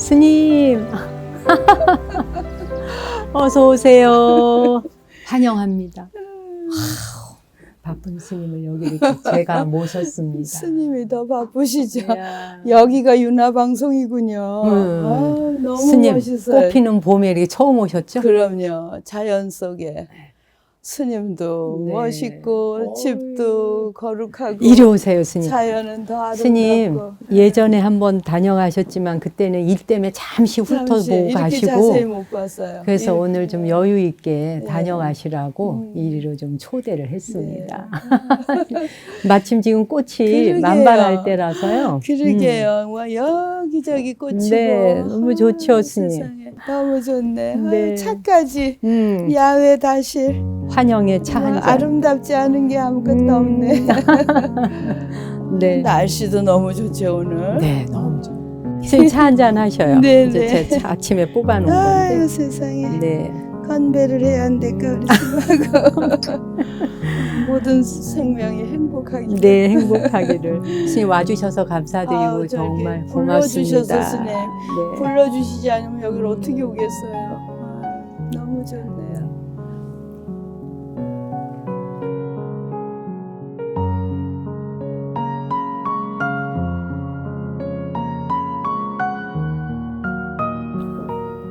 스님, 어서 오세요. 환영합니다. 바쁜 스님을 여기 이렇게 제가 모셨습니다. 스님이 더 바쁘시죠. 이야. 여기가 윤화방송이군요. 너무 스님, 멋있어요. 꽃피는 봄에 이렇게 처음 오셨죠? 그럼요. 자연 속에 스님도 네. 멋있고 집도 거룩하고 이리 오세요, 스님. 자연은 더 아름답고. 스님, 예전에 한번 다녀가셨지만 그때는 일 때문에 잠시 훑어보고 이렇게 가시고 자세히 못 봤어요. 그래서 이렇게. 오늘 좀 여유 있게 네. 다녀가시라고 이리로 좀 초대를 했습니다. 네. 마침 지금 꽃이 그러게요. 만발할 때라서요. 그러게요. 뭐 여기저기 꽃이고. 네, 너무 좋죠, 스님. 세상에. 너무 좋네. 네. 차까지. 야외 다실. 환영의 차 한 잔. 아름답지 않은 게 아무것도 없네. 네. 날씨도 너무 좋죠 오늘. 네, 너무 좋아요. 스님 차 한 잔 하셔요. 네, 이제 네. 제 차 아침에 뽑아놓은 아유 건데. 세상에. 네. 건배를 해야 안 될까 우리 스님하고. 모든 생명이 행복하기를. 네, 행복하기를. 스님 와주셔서 감사드리고 아우, 저렇게 정말 불러주셔서 고맙습니다. 스님. 네. 불러주시지 않으면 여기를 어떻게 오겠어요. 너무 좋네요.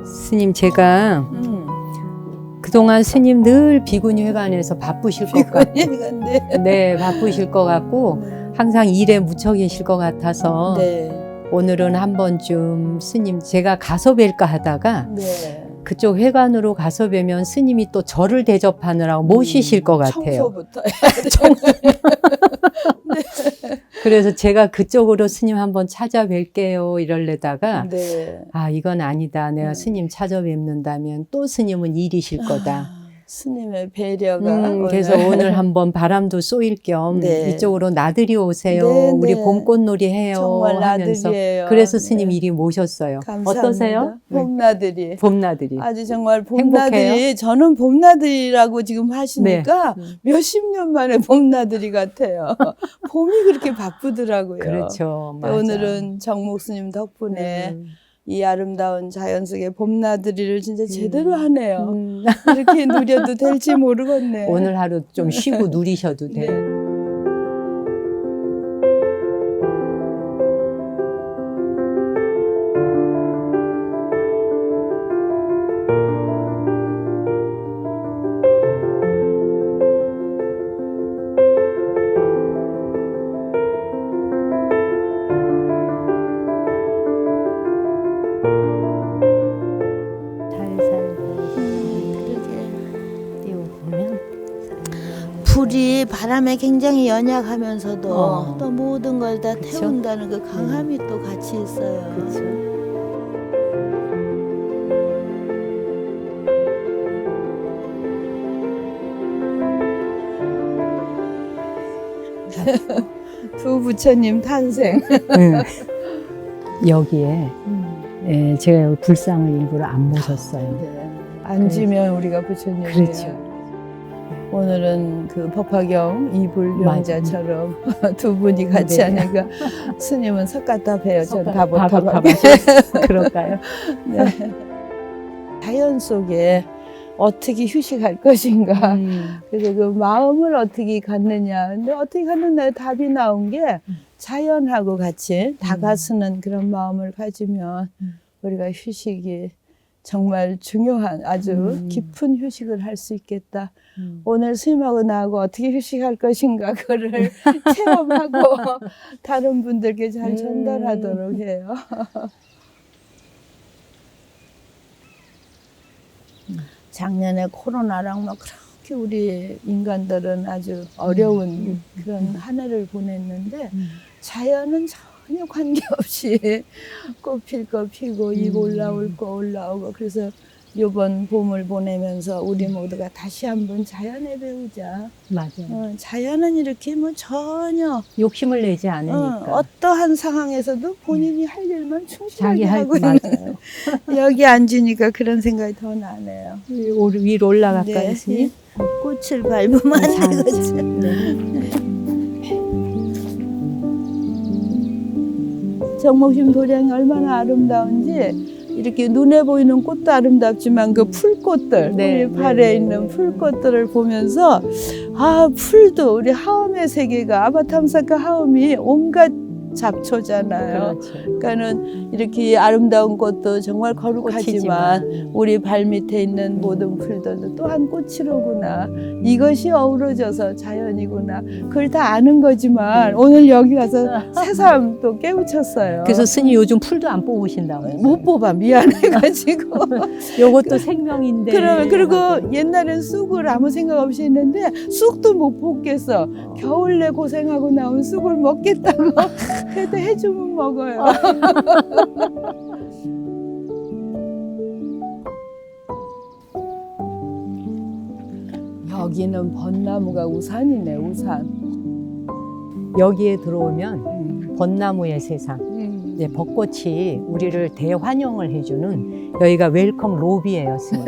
스님 제가 그동안 스님 늘 비구니 회관에서 바쁘실 것 같고 비건예간데. 네, 바쁘실 것 같고 항상 일에 묻혀 계실 것 같아서 네. 오늘은 한 번쯤 스님 제가 가서 뵐까 하다가 네. 그쪽 회관으로 가서 뵈면 스님이 또 저를 대접하느라고 모시실 것 같아요. 청소부터 해야 돼. 그래서 제가 그쪽으로 스님 한번 찾아뵐게요 이럴래다가 네. 아 이건 아니다. 내가 스님 찾아뵙는다면 또 스님은 일이실 거다. 스님의 배려가 그래서 오늘 한번 바람도 쏘일 겸 네. 이쪽으로 나들이 오세요. 네, 우리 네. 봄꽃놀이 해요 정말 하면서 나들이에요. 그래서 스님 네. 이리 모셨어요. 감사합니다. 어떠세요? 봄나들이. 봄나들이. 아주 정말 행복해요? 봄나들이 저는 봄나들이라고 지금 하시니까 네. 몇십 년 만에 봄나들이 같아요. 봄이 그렇게 바쁘더라고요. 그렇죠. 맞아. 오늘은 정목 스님 덕분에 이 아름다운 자연 속의 봄나들이를 진짜 제대로 하네요. 이렇게 누려도 될지 모르겠네. 오늘 하루 좀 쉬고 누리셔도 돼요. 네. 살살 그러게. 띄워보면 불이 바람에 굉장히 연약하면서도 또 모든 걸 다 그쵸? 태운다는 그 강함이 또 같이 있어요. 그렇죠. 두 부처님 탄생. 여기에 예, 제가 여기 불상을 일부러 안 모셨어요. 네. 앉으면 우리가 부처님이에요. 그렇죠. 오늘은 그 법화경 이불명자처럼 두 분이 같이 네. 하니까 스님은 석가탑해요. 전 밥을 다보탑하게. 그럴까요? 네. 자연 속에 어떻게 휴식할 것인가. 그래서 그 마음을 어떻게 갖느냐. 근데 어떻게 갖느냐에 답이 나온 게 자연하고 같이 다가서는 그런 마음을 가지면 우리가 휴식이 정말 중요한 아주 깊은 휴식을 할 수 있겠다. 오늘 스님하고 나하고 어떻게 휴식할 것인가 그거를 체험하고 다른 분들께 잘 전달하도록 해요. 작년에 코로나랑 막 그렇게 우리 인간들은 아주 어려운 그런 한 해를 보냈는데 자연은 전혀 관계없이 꽃 필 거 피고 잎 올라올 거 올라오고 그래서 이번 봄을 보내면서 우리 모두가 다시 한번 자연에 배우자. 맞아요. 자연은 이렇게 뭐 전혀 욕심을 내지 않으니까. 어떠한 상황에서도 본인이 할 일만 자기 충실하게 할 하고 있는 맞아요. 여기 앉으니까 그런 생각이 더 나네요. 위로 올라갈까요, 네. 스님? 꽃을 밟으면 안 되겠지. 네. 정목심 도량이 얼마나 아름다운지 이렇게 눈에 보이는 꽃도 아름답지만 그 풀꽃들, 네, 우리 발에 네, 있는 네. 풀꽃들을 보면서 아, 풀도 우리 하음의 세계가 아바탐사카 하음이 온갖 잡초잖아요. 그렇죠. 그러니까는 이렇게 아름다운 꽃도 정말 거룩하지만 꽃이지만. 우리 발 밑에 있는 모든 풀들도 또한 꽃이로구나. 이것이 어우러져서 자연이구나. 그걸 다 아는 거지만 오늘 여기 와서 새삼 또 깨우쳤어요. 그래서 스님 요즘 풀도 안 뽑으신다고. 못 뽑아 미안해가지고. 요것도 생명인데. 그리고 옛날엔 쑥을 아무 생각 없이 했는데 쑥도 못 뽑겠어. 겨울내 고생하고 나온 쑥을 먹겠다고. 그래도 해주면 먹어요. 여기는 벚나무가 우산이네, 우산. 여기에 들어오면 벚나무의 세상. 이제 벚꽃이 우리를 대환영을 해주는 여기가 웰컴 로비예요, 스님.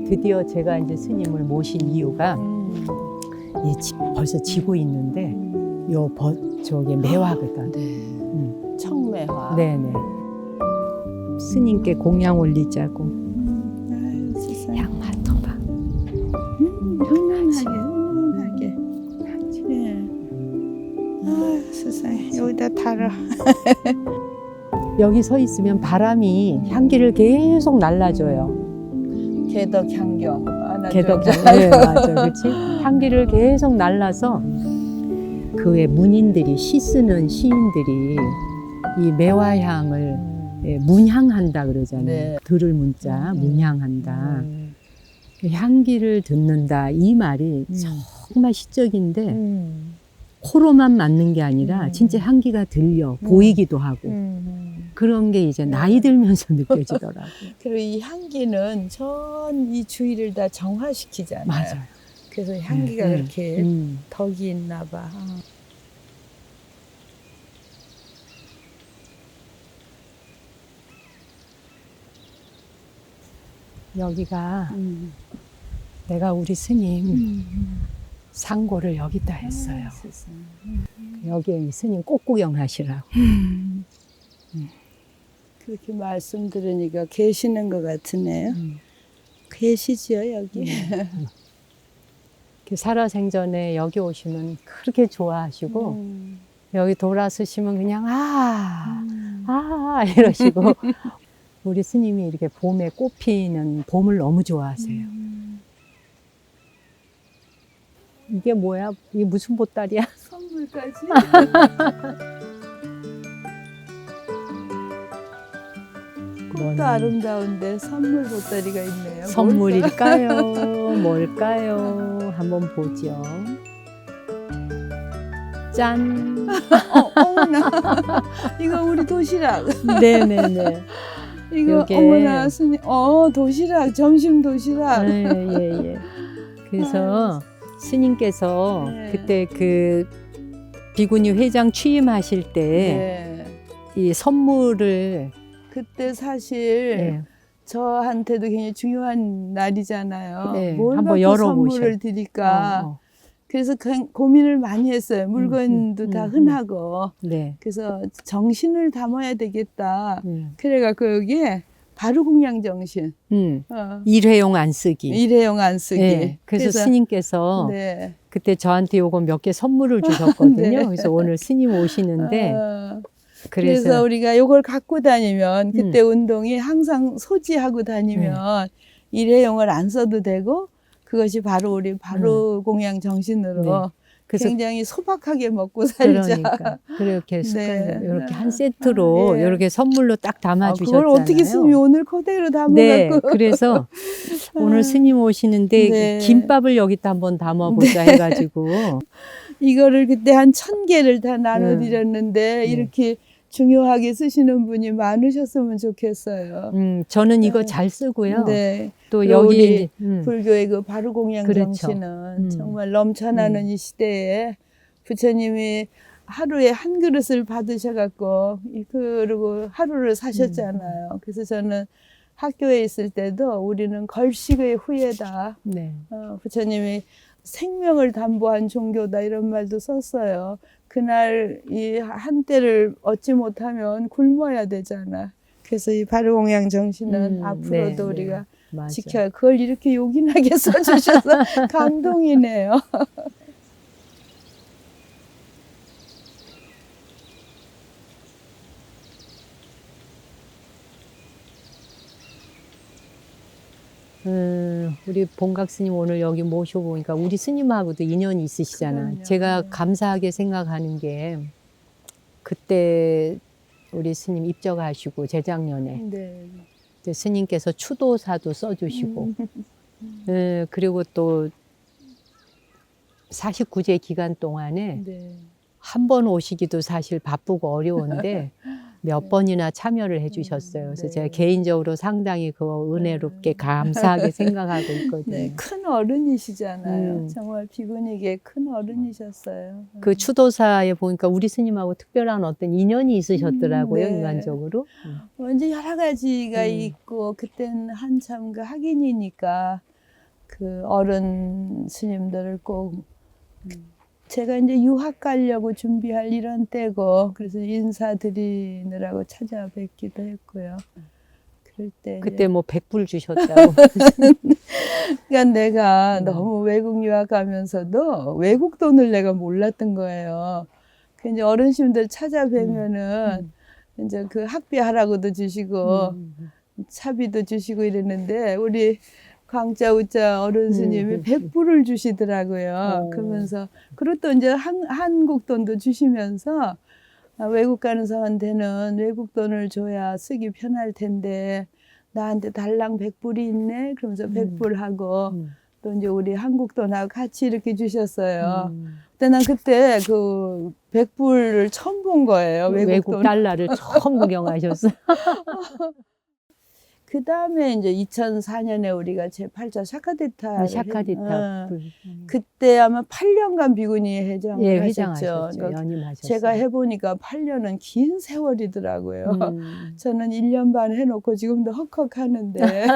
드디어 제가 이제 스님을 모신 이유가 이 벌써 지고 있는데 저게 매화거든. 네. 청매화. 네네. 스님께 공양 올리자고. 아유, 세상에. 양 맡아봐. 훈훈하게. 네. 아유, 세상에. 여기다 달아. 여기 서 있으면 바람이 향기를 계속 날라줘요. 개덕향경. 개덕향. 네, 맞아, 그렇지. 향기를 계속 날라서 그의 문인들이 시 쓰는 시인들이 이 매화향을 문향한다 그러잖아요. 네. 들을 문자 문향한다. 그 향기를 듣는다 이 말이 정말 시적인데 코로만 맞는 게 아니라 진짜 향기가 들려 보이기도 하고 그런 게 이제 나이 들면서 느껴지더라고요. 그리고 이 향기는 전 이 주위를 다 정화시키잖아요. 맞아요. 그래서 향기가 그렇게 음. 덕이 있나 봐. 여기가 내가 우리 스님 상고를 여기다 했어요. 여기에 이 스님 꽃구경 하시라고. 그렇게 말씀 들으니까 계시는 것 같으네요. 계시지요, 여기. 살아생전에 여기 오시면 그렇게 좋아하시고 여기 돌아서시면 그냥 이러시고 우리 스님이 이렇게 봄에 꽃 피는 봄을 너무 좋아하세요. 이게 뭐야? 이게 무슨 보따리야? 선물까지. 꽃도 아름다운데 선물 보따리가 있네요. 선물일까요? 뭘까요? 한번 보죠. 짠! 어머나. 이거 우리 도시락. 네네네. 이거 요게- 어머나 스님. 도시락. 점심 도시락. 예. 그래서 스님께서 네. 그때 그 비구니 회장 취임하실 때 이 네. 선물을 그때 사실 예, 저한테도 굉장히 중요한 날이잖아요. 네, 뭘 한번 갖고 열어보셔. 선물을 드릴까. 어. 그래서 고민을 많이 했어요. 물건도 다 흔하고. 네. 그래서 정신을 담아야 되겠다. 네. 그래갖고 여기에 바루공양 정신. 일회용 안 쓰기. 일회용 안 쓰기. 네, 그래서 스님께서 네. 그때 저한테 요거 몇 개 선물을 주셨거든요. 네. 그래서 오늘 스님 오시는데 그래서 우리가 요걸 갖고 다니면 그때 음. 운동이 항상 소지하고 다니면 일회용을 안 써도 되고 그것이 바로 우리 바루공양 정신으로 네. 그래서 굉장히 소박하게 먹고 살자. 그러니까 그렇게 네. 이렇게 한 세트로 네. 이렇게 선물로 딱 담아주셨잖아요. 그걸 어떻게 스님이 오늘 그대로 담아갖고. 네, 그래서 오늘 스님 오시는데 네. 김밥을 여기다 한번 담아보자 해가지고 이거를 그때 한 1000개를 다 나눠드렸는데 이렇게 중요하게 쓰시는 분이 많으셨으면 좋겠어요. 저는 이거 잘 쓰고요. 네. 또 그리고 여기 우리 불교의 그 바루공양 그렇죠. 정신은 정말 넘쳐나는 이 시대에 부처님이 하루에 한 그릇을 받으셔갖고 그리고 하루를 사셨잖아요. 그래서 저는 학교에 있을 때도 우리는 걸식의 후예다. 네. 부처님이 생명을 담보한 종교다 이런 말도 썼어요. 그날 이 한때를 얻지 못하면 굶어야 되잖아. 그래서 이 발효공양 정신은 앞으로도 네, 우리가 맞아. 지켜야 그걸 이렇게 요긴하게 써주셔서 감동이네요. 우리 본각 스님 오늘 여기 모셔보니까 우리 스님하고도 인연이 있으시잖아. 그럼요. 제가 네. 감사하게 생각하는 게 그때 우리 스님 입적하시고 재작년에 네. 그때 스님께서 추도사도 써주시고 그리고 또 49제 기간 동안에 네. 한 번 오시기도 사실 바쁘고 어려운데 몇 네. 번이나 참여를 해주셨어요. 그래서 네. 제가 개인적으로 상당히 그거 은혜롭게 감사하게 생각하고 있거든요. 네, 큰 어른이시잖아요. 음. 정말 비구니계 큰 어른이셨어요. 그 추도사에 보니까 우리 스님하고 특별한 어떤 인연이 있으셨더라고요, 네. 인간적으로. 완전 여러 가지가 음. 있고 그때는 한참 그 학인이니까 그 어른 스님들을 꼭 제가 이제 유학 가려고 준비할 이런 때고 그래서 인사드리느라고 찾아뵙기도 했고요. 그럴 때 그때 뭐 100불 주셨다고. 그러니까 내가 너무 외국 유학 가면서도 외국 돈을 내가 몰랐던 거예요. 그 이제 어르신들 찾아뵈면은 이제 그 학비 하라고도 주시고 차비도 주시고 이랬는데 우리 광자 우자 어른 스님이 100불을 주시더라고요. 그러면서 그리고 또 이제 한국 돈도 주시면서 외국 가는 사람한테는 외국 돈을 줘야 쓰기 편할 텐데 나한테 달랑 100불이 있네. 그러면서 100불 하고 또 이제 우리 한국 돈하고 같이 이렇게 주셨어요. 근데 난 그때 그 100불을 처음 본 거예요. 외국 돈. 달러를 처음 구경하셨어요. 그 다음에 이제 2004년에 우리가 제8차 샤카디타. 샤카디타. 그때 아마 8년간 비구니 회장을 예, 하셨죠. 회장하셨죠. 그러니까 연임하셨어요. 제가 해보니까 8년은 긴 세월이더라고요. 저는 1년 반 해놓고 지금도 헉헉하는데.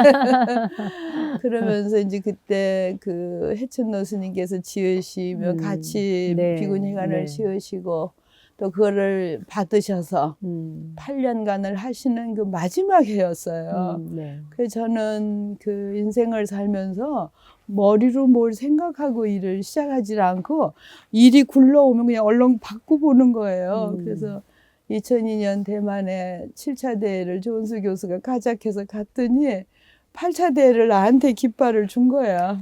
그러면서 이제 그때 그 해춘노 스님께서 지으시며 같이 네, 비구니관을 네. 지으시고 또 그거를 받으셔서 8년간을 하시는 그 마지막 해였어요. 네. 그래서 저는 그 인생을 살면서 머리로 뭘 생각하고 일을 시작하지 않고 일이 굴러오면 그냥 얼른 받고 보는 거예요. 그래서 2002년 대만에 7차 대회를 조은수 교수가 가작해서 갔더니 8차 대회를 나한테 깃발을 준 거야.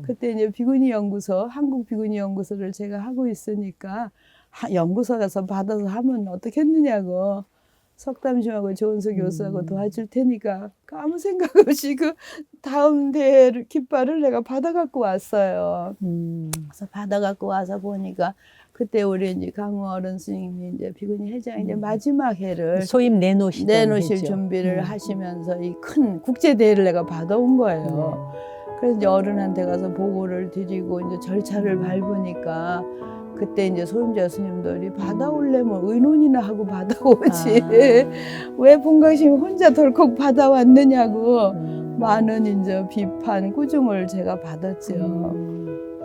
그때 이제 비구니 연구소, 한국 비구니 연구소를 제가 하고 있으니까 연구소 가서 받아서 하면 어떻겠느냐고. 석담심하고 조은수 교수하고 도와줄 테니까 아무 생각 없이 그 다음 대회 깃발을 내가 받아갖고 왔어요. 그래서 받아갖고 와서 보니까 그때 우리 이제 강호 어른 스님이 이제 비구니 회장 이제 마지막 해를 소임 내놓으실 준비를 하시면서 이 큰 국제 대회를 내가 받아온 거예요. 그래서 이제 어른한테 가서 보고를 드리고 이제 절차를 밟으니까. 그때 이제 소임자 스님들이 받아올래면 의논이나 하고 받아오지. 왜 본각심 혼자 덜컥 받아왔느냐고 많은 이제 비판, 꾸중을 제가 받았죠.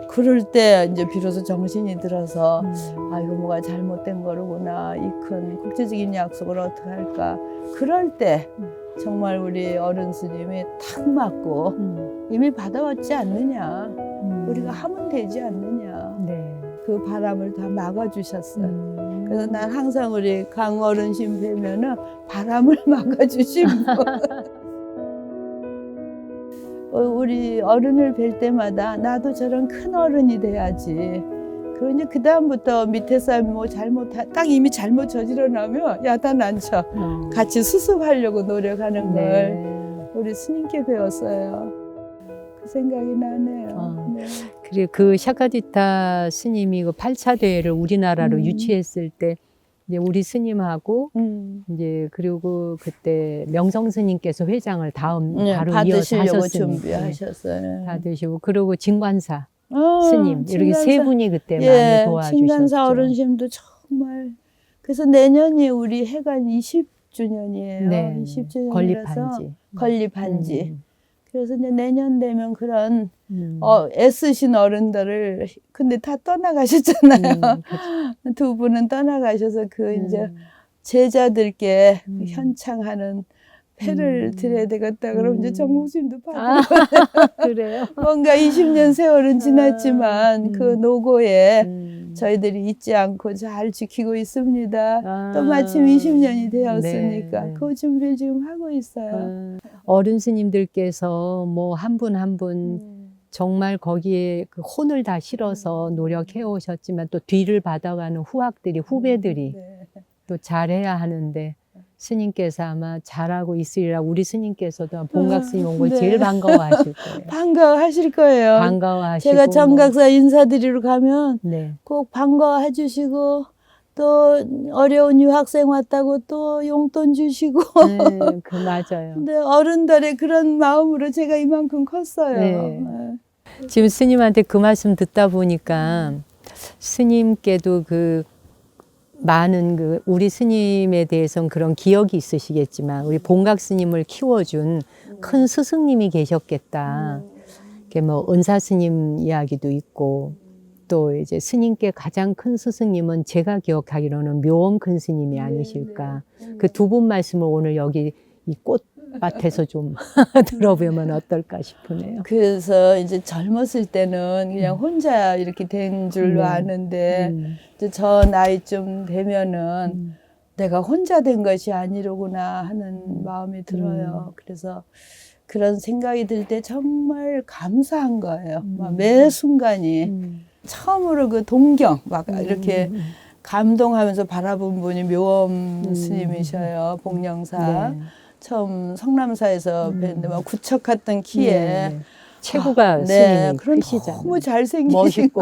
그럴 때 이제 비로소 정신이 들어서 아, 이거 뭐가 잘못된 거로구나. 이 큰 국제적인 약속을 어떻게 할까. 그럴 때 정말 우리 어른 스님이 탁 맞고 이미 받아왔지 않느냐. 우리가 하면 되지 않느냐. 네. 그 바람을 다 막아주셨어요. 그래서 난 항상 우리 강 어른신 뵈면은 바람을 막아주신 우리 어른을 뵐 때마다 나도 저런 큰 어른이 돼야지. 그리고 이제 그 다음부터 밑에 사람이 뭐 딱 이미 잘못 저질러 나면 야단 안 쳐. 같이 수습하려고 노력하는 걸 우리 스님께 배웠어요. 그 생각이 나네요. 네. 그리고 그 샤카디타 스님이 그 8차 대회를 우리나라로 유치했을 때 이제 우리 스님하고 이제 그리고 그때 명성 스님께서 회장을 다음 바로 이어서 받으시려고 하셨으니 준비하셨어요. 받으시고 그리고 진관사 스님 이렇게 진관사. 세 분이 그때 많이 도와주셨죠. 진관사 어른심도 정말 그래서 내년이 우리 해관 20주년이에요. 네. 20주년이라서 건립한 지. 건립한 지. 그래서 이제 내년 되면 그런 음. 애쓰신 어른들을 근데 다 떠나가셨잖아요. 그렇죠. 두 분은 떠나가셔서 그 이제 음. 제자들께 음. 현창하는 패를 드려야 되겠다. 그럼 이제 음. 정무님도 아, 받으러 그래요? 뭔가 20년 세월은 지났지만 그 노고에 저희들이 잊지 않고 잘 지키고 있습니다. 아, 또 마침 20년이 되었으니까 네, 네. 그 준비를 지금 하고 있어요. 어른 스님들께서 뭐 한 분 한 분 정말 거기에 그 혼을 다 실어서 노력해 오셨지만 또 뒤를 받아가는 후학들이 후배들이 네. 또 잘해야 하는데 스님께서 아마 잘하고 있으리라 우리 스님께서도 본각 스님 온 걸 네. 제일 반가워하실 거예요. 반가워하실 거예요. 반가워하시고 제가 정각사 인사드리러 가면 네. 꼭 반가워해 주시고 또 어려운 유학생 왔다고 또 용돈 주시고 네, 그 맞아요. 근데 어른들의 그런 마음으로 제가 이만큼 컸어요. 네. 네. 지금 스님한테 그 말씀 듣다 보니까 스님께도 그 많은 그 우리 스님에 대해서는 그런 기억이 있으시겠지만 우리 본각 스님을 키워준 큰 스승님이 계셨겠다. 이렇게 뭐 은사 스님 이야기도 있고 또 이제 스님께 가장 큰 스승님은 제가 기억하기로는 묘엄 큰 스님이 아니실까. 그 두 분 말씀을 오늘 여기 이 꽃밭에서 좀 들어보면 어떨까 싶으네요. 그래서 이제 젊었을 때는 그냥 혼자 이렇게 된 줄로 네. 아는데 이제 저 나이쯤 되면은 내가 혼자 된 것이 아니로구나 하는 마음이 들어요. 그래서 그런 생각이 들 때 정말 감사한 거예요. 막 매 순간이 처음으로 그 동경 막 이렇게 감동하면서 바라본 분이 묘엄 스님이셔요. 복령사. 네. 처음 성남사에서 뵀는데 막 구척했던 키에 네. 체구가 네, 스님이 그런 크시잖아요. 너무 잘생기시고 멋있고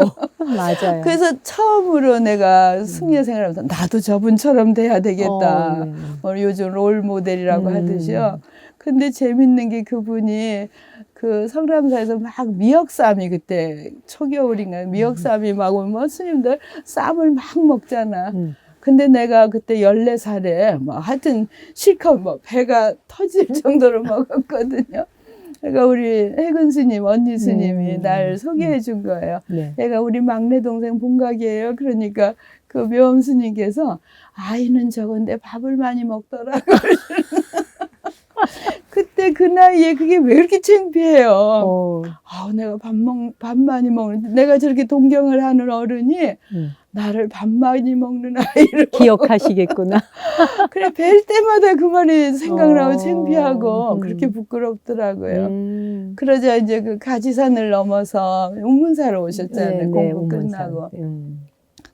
맞아요. 그래서 처음으로 내가 승려 생활하면서 나도 저분처럼 돼야 되겠다. 네. 요즘 롤 모델이라고 하듯이요. 근데 재밌는 게 그분이 그 성남사에서 막 미역쌈이 그때 초겨울인가 미역쌈이 막 오면 스님들 쌈을 막 먹잖아. 근데 내가 그때 14살에 뭐 하여튼 실컷 뭐 배가 터질 정도로 먹었거든요. 그러니까 우리 해근 스님, 언니 스님이 날 소개해 준 거예요. 네. 내가 우리 막내 동생 본각이에요. 그러니까 그 묘엄 스님께서 아이는 적은데 밥을 많이 먹더라고. 그때 그 나이에 그게 왜 이렇게 창피해요. 내가 밥 많이 먹는데 내가 저렇게 동경을 하는 어른이 나를 밥 많이 먹는 아이로 기억하시겠구나. 그래 뵐 때마다 그 말이 생각을 하고 창피하고 그렇게 부끄럽더라고요. 그러자 이제 그 가지산을 넘어서 운문사로 오셨잖아요. 네, 공부 네, 끝나고.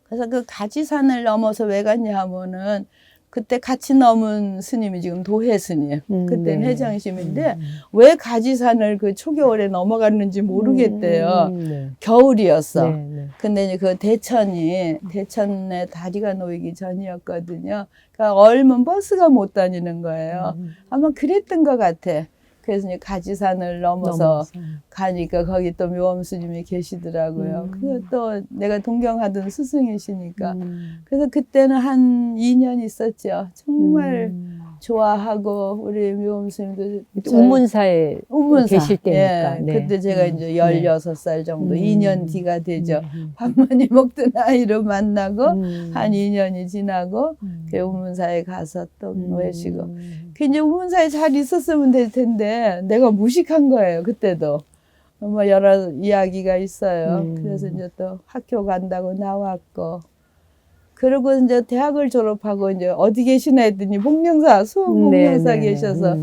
그래서 그 가지산을 넘어서 왜 갔냐 하면은 그때 같이 넘은 스님이 지금 도해 스님. 그때는 네. 해정심인데 왜 가지산을 그 초겨울에 넘어갔는지 모르겠대요. 네. 겨울이었어. 네, 네. 근데 이제 그 대천에 다리가 놓이기 전이었거든요. 그러니까 얼면 버스가 못 다니는 거예요. 아마 그랬던 것 같아. 그래서 이제 가지산을 넘어서 가니까 거기 또 묘엄 스님이 계시더라고요. 그리고 또 내가 동경하던 스승이시니까. 그래서 그때는 한 2년 있었죠. 정말 좋아하고 우리 묘엄 스님도 운문사에 운문사. 계실 때니까. 예, 네. 그때 제가 이제 16살 정도, 2년 뒤가 되죠. 밥 많이 먹던 아이로 만나고 한 2년이 지나고 그 운문사에 가서 또 외시고. 그 이제 운문사에 잘 있었으면 될 텐데 내가 무식한 거예요. 그때도. 뭐 여러 이야기가 있어요. 그래서 이제 또 학교 간다고 나왔고. 그리고 이제 대학을 졸업하고 이제 어디 계시나 했더니 복령사, 수원 복령사 계셔서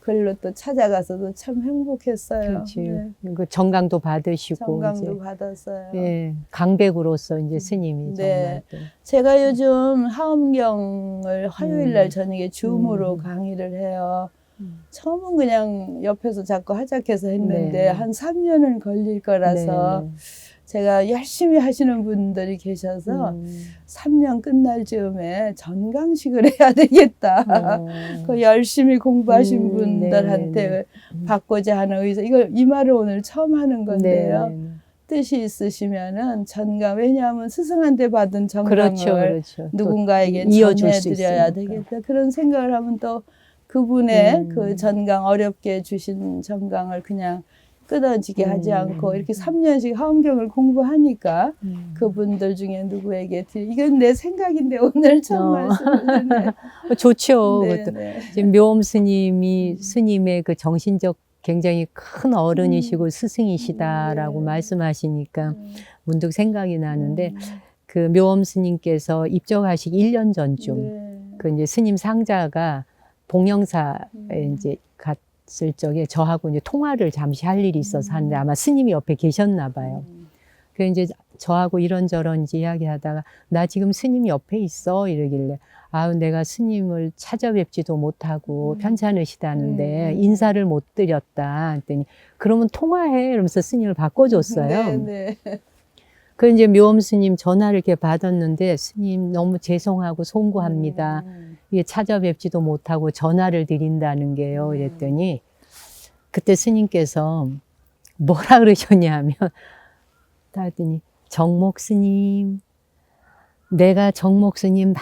글로 또 찾아가서도 참 행복했어요. 그렇지. 네. 그 정강도 받으시고. 정강도 이제. 받았어요. 네. 강백으로서 이제 스님이 네. 정말. 또. 제가 요즘 하엄경을 화요일 날 저녁에 줌으로 강의를 해요. 처음은 그냥 옆에서 자꾸 하작해서 했는데 네. 한 3년은 걸릴 거라서 네. 제가 열심히 하시는 분들이 계셔서 3년 끝날 즈음에 전강식을 해야 되겠다. 그 열심히 공부하신 분들한테 받고자 하는 의사. 이 말을 오늘 처음 하는 건데요. 뜻이 있으시면은 전강, 왜냐하면 스승한테 받은 정강을 그렇죠. 누군가에게 이어줄 수 전해드려야 있으니까. 되겠다. 그런 생각을 하면 또 그분의 그 전강, 어렵게 주신 전강을 그냥 끊어지게 하지 않고 이렇게 3년씩 화엄경을 공부하니까 그분들 중에 누구에게 이건 내 생각인데 오늘 처음 말씀을 듣네. 좋죠. 네, 그것도. 네. 지금 묘엄 스님이 스님의 그 정신적 굉장히 큰 어른이시고 스승이시다라고 네. 말씀하시니까 문득 생각이 나는데 그 묘엄 스님께서 입적하시기 1년 전쯤 네. 그 이제 스님 상자가 봉영사에 이제 갔을 적에 저하고 이제 통화를 잠시 할 일이 있어서 하는데 아마 스님이 옆에 계셨나 봐요. 그 이제 저하고 이런저런 이제 이야기하다가 나 지금 스님 옆에 있어 이러길래 아유 내가 스님을 찾아뵙지도 못하고 편찮으시다는데 인사를 못 드렸다 했더니 그러면 통화해 이러면서 스님을 바꿔줬어요. 네, 네. 그 이제 묘엄 스님 전화를 이렇게 받았는데 스님 너무 죄송하고 송구합니다. 이게 찾아뵙지도 못하고 전화를 드린다는 게요. 이랬더니 그때 스님께서 뭐라 그러셨냐 하면 하더니 정목 스님 내가 정목 스님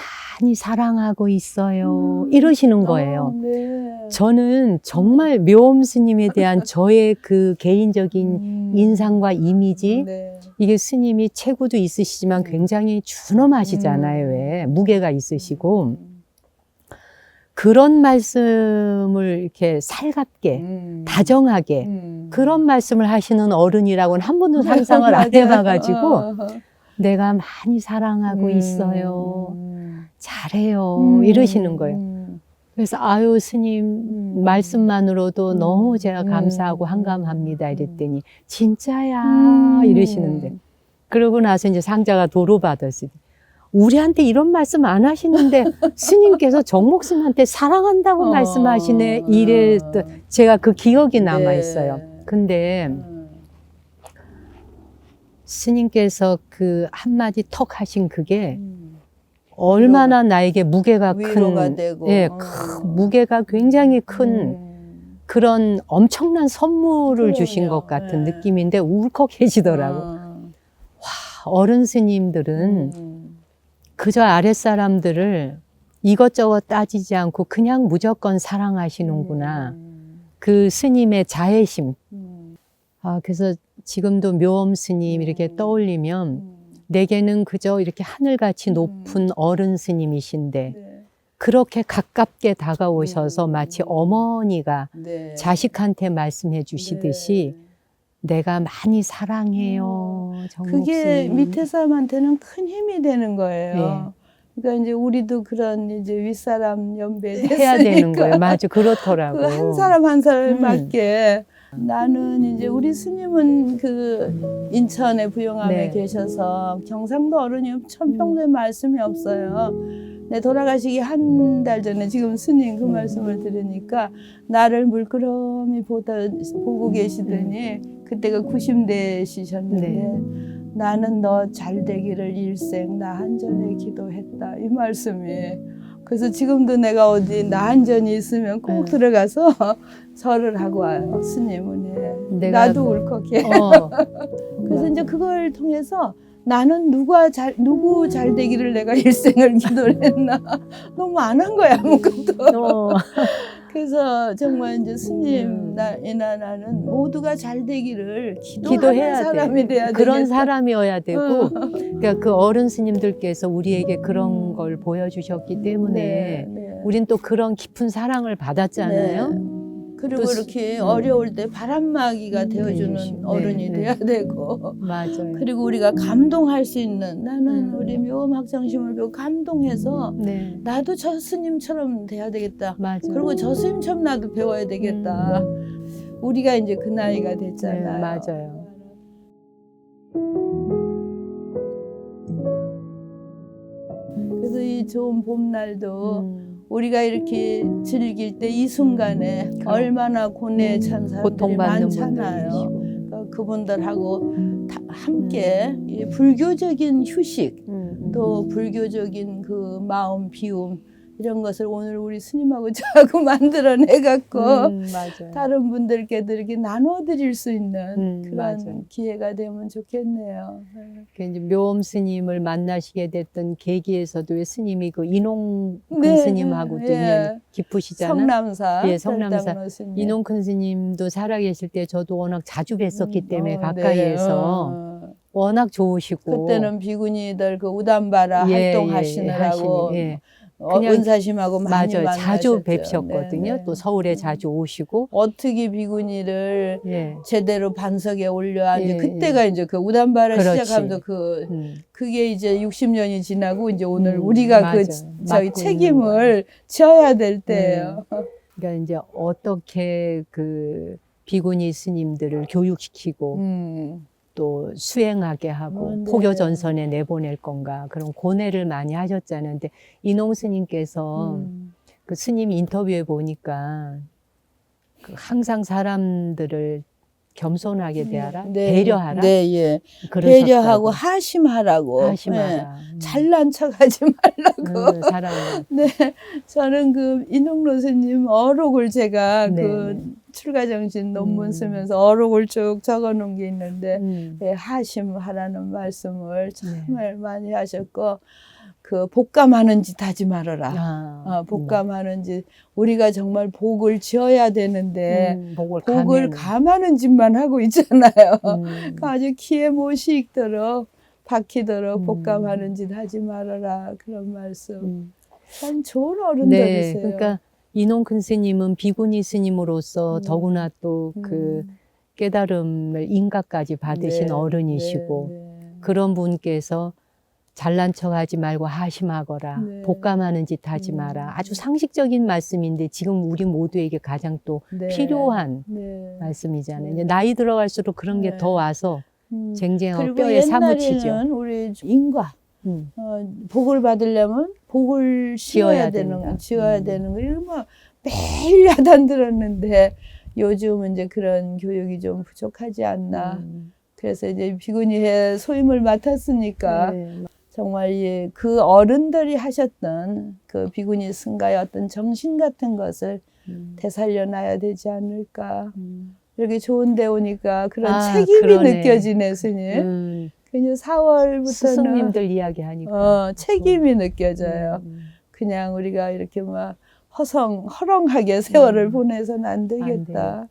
많이 사랑하고 있어요. 이러시는 거예요. 네. 저는 정말 묘엄 스님에 대한 저의 그 개인적인 인상과 이미지 네. 이게 스님이 체구도 있으시지만 굉장히 준엄하시잖아요. 왜 무게가 있으시고 그런 말씀을 이렇게 살갑게 다정하게 그런 말씀을 하시는 어른이라고는 한 번도 상상을 안 해봐가지고 내가 많이 사랑하고 있어요. 잘해요. 이러시는 거예요. 그래서 아유 스님 말씀만으로도 너무 제가 감사하고 한감합니다 이랬더니 진짜야 이러시는데 그러고 나서 이제 상자가 도로받았어요. 우리한테 이런 말씀 안 하시는데 스님께서 정목 스님한테 사랑한다고 말씀하시네 이랬던 제가 그 기억이 남아 있어요. 근데 스님께서 그 한마디 턱 하신 그게 얼마나 나에게 무게가 위로가 큰, 되고. 예, 무게가 굉장히 큰 그런 엄청난 선물을 주신 것 같은 느낌인데 울컥해지더라고. 어른 스님들은 그저 아랫사람들을 이것저것 따지지 않고 그냥 무조건 사랑하시는구나. 그 스님의 자애심. 그래서 지금도 묘엄 스님 이렇게 떠올리면 내게는 그저 이렇게 하늘같이 높은 어른 스님이신데 그렇게 가깝게 다가오셔서 마치 어머니가 자식한테 말씀해 주시듯이 내가 많이 사랑해요. 정목 그게 스님. 밑에 사람한테는 큰 힘이 되는 거예요. 네. 그러니까 이제 우리도 그런 이제 윗사람 연배 해야 되는 됐으니까 거예요. 맞아, 그렇더라고. 그 한 사람 한 사람밖에 나는 이제 우리 스님은 그 인천의 부영암에 네. 계셔서 경상도 어른이 평소에 말씀이 없어요. 내 돌아가시기 한 달 전에 지금 스님 그 말씀을 들으니까 나를 물끄러미 보고 계시더니 그때가 90대시셨는데 나는 너 잘 되기를 일생 나 한전에 기도했다 이 말씀이. 그래서 지금도 내가 어디 나 한전이 있으면 꼭 들어가서 절을 하고 와요. 스님은. 나도 울컥해. 그래서 이제 그걸 통해서 나는 누구 잘 되기를 내가 일생을 기도를 했나. 너무 안 한 거야, 아무것도. 그래서 정말 이제 스님, 나는 모두가 잘 되기를 기도하는 사람이 돼야 되겠다. 그런 사람이어야 되고, 그러니까 그 어른 스님들께서 우리에게 그런 걸 보여주셨기 때문에 우린 또 그런 깊은 사랑을 받았잖아요. 그리고 또 이렇게 어려울 때 바람막이가 되어주는 어른이 돼야 되고. 맞아요. 그리고 우리가 감동할 수 있는 나는 우리 묘엄 학창심을 배우고 감동해서 나도 저 스님처럼 돼야 되겠다. 맞아요. 그리고 저 스님처럼 나도 배워야 되겠다. 우리가 이제 그 나이가 됐잖아요. 맞아요. 그래서 이 좋은 봄날도 우리가 이렇게 즐길 때 이 순간에 얼마나 고뇌에 찬 사람들이 많잖아요. 그러니까 그분들하고 함께 이 불교적인 휴식 또 불교적인 그 마음 비움 이런 것을 오늘 우리 스님하고 저하고 만들어내갖고 맞아요. 다른 분들께도 이렇게 나눠드릴 수 있는 그런 맞아요. 기회가 되면 좋겠네요. 그 이제 묘엄 스님을 만나시게 됐던 계기에서도 왜 스님이 그 인홍근 네, 스님하고도 예. 인연 깊으시잖아요. 성남사, 예, 성남사. 혈당로 스님. 인홍근 스님도 살아계실 때 저도 워낙 자주 뵀었기 때문에 네, 가까이에서 워낙 좋으시고 그때는 비구니들 그 우담바라 활동하시느라고 예. 그냥 은사심하고 많이 맞아요. 만나셨죠. 자주 뵙셨거든요. 네, 네. 또 서울에 자주 오시고. 어떻게 비구니를 예. 제대로 반석에 올려 앉아 예, 그때가 이제 그 우담바를 그렇지. 시작하면서 그게 이제 60년이 지나고 이제 오늘 우리가 맞아요. 저희 맡고 책임을 지어야 될 때예요. 그러니까 이제 어떻게 그 비구니 스님들을 교육시키고 또 수행하게 하고 네. 포교 전선에 내보낼 건가 그런 고뇌를 많이 하셨잖아요. 근데 인홍 스님께서 그 스님 인터뷰에 보니까 그 항상 사람들을 겸손하게 대하라, 네. 배려하라. 네, 예. 그러셨다고. 배려하고 하심하라고. 하심하라. 네. 잘난 척하지 말라고. 사람. 네, 저는 그 인홍로 스님 어록을 제가 네. 그 출가정신 논문 쓰면서 어록을 쭉 적어놓은 게 있는데 네, 하심하라는 말씀을 정말 많이 하셨고 그 복감하는 짓 하지 말아라. 복감하는 짓 우리가 정말 복을 지어야 되는데 복을 감하는 짓만 하고 있잖아요. 아주 키에 못이 익도록 박히도록 복감하는 짓 하지 말아라 그런 말씀. 참 좋은 어른들이세요. 네, 그러니까 인홍근 스님은 비구니 스님으로서 더구나 또 그 깨달음을 인가까지 받으신 네, 어른이시고 네. 그런 분께서 잘난 척하지 말고 하심하거라. 네. 복감하는 짓 하지 마라. 아주 상식적인 말씀인데 지금 우리 모두에게 가장 또 네. 필요한 네. 말씀이잖아요. 네. 이제 나이 들어갈수록 그런 게 네. 더 와서 쟁쟁하고 그리고 뼈에 사무치죠. 옛날에는 우리 인과 복을 받으려면 복을 지어야 되는 걸 뭐 매일 야단 들었는데 요즘은 이제 그런 교육이 좀 부족하지 않나. 그래서 이제 비구니회 소임을 맡았으니까 정말 그 어른들이 하셨던 그 비구니 승가의 어떤 정신 같은 것을 되살려놔야 되지 않을까. 이렇게 좋은 데 오니까 그런 책임이 그러네. 느껴지네, 스님. 그냥 4월부터는 스승님들 이야기하니까 책임이 느껴져요. 그냥 우리가 이렇게 막 허렁하게 세월을 보내서는 안 되겠다.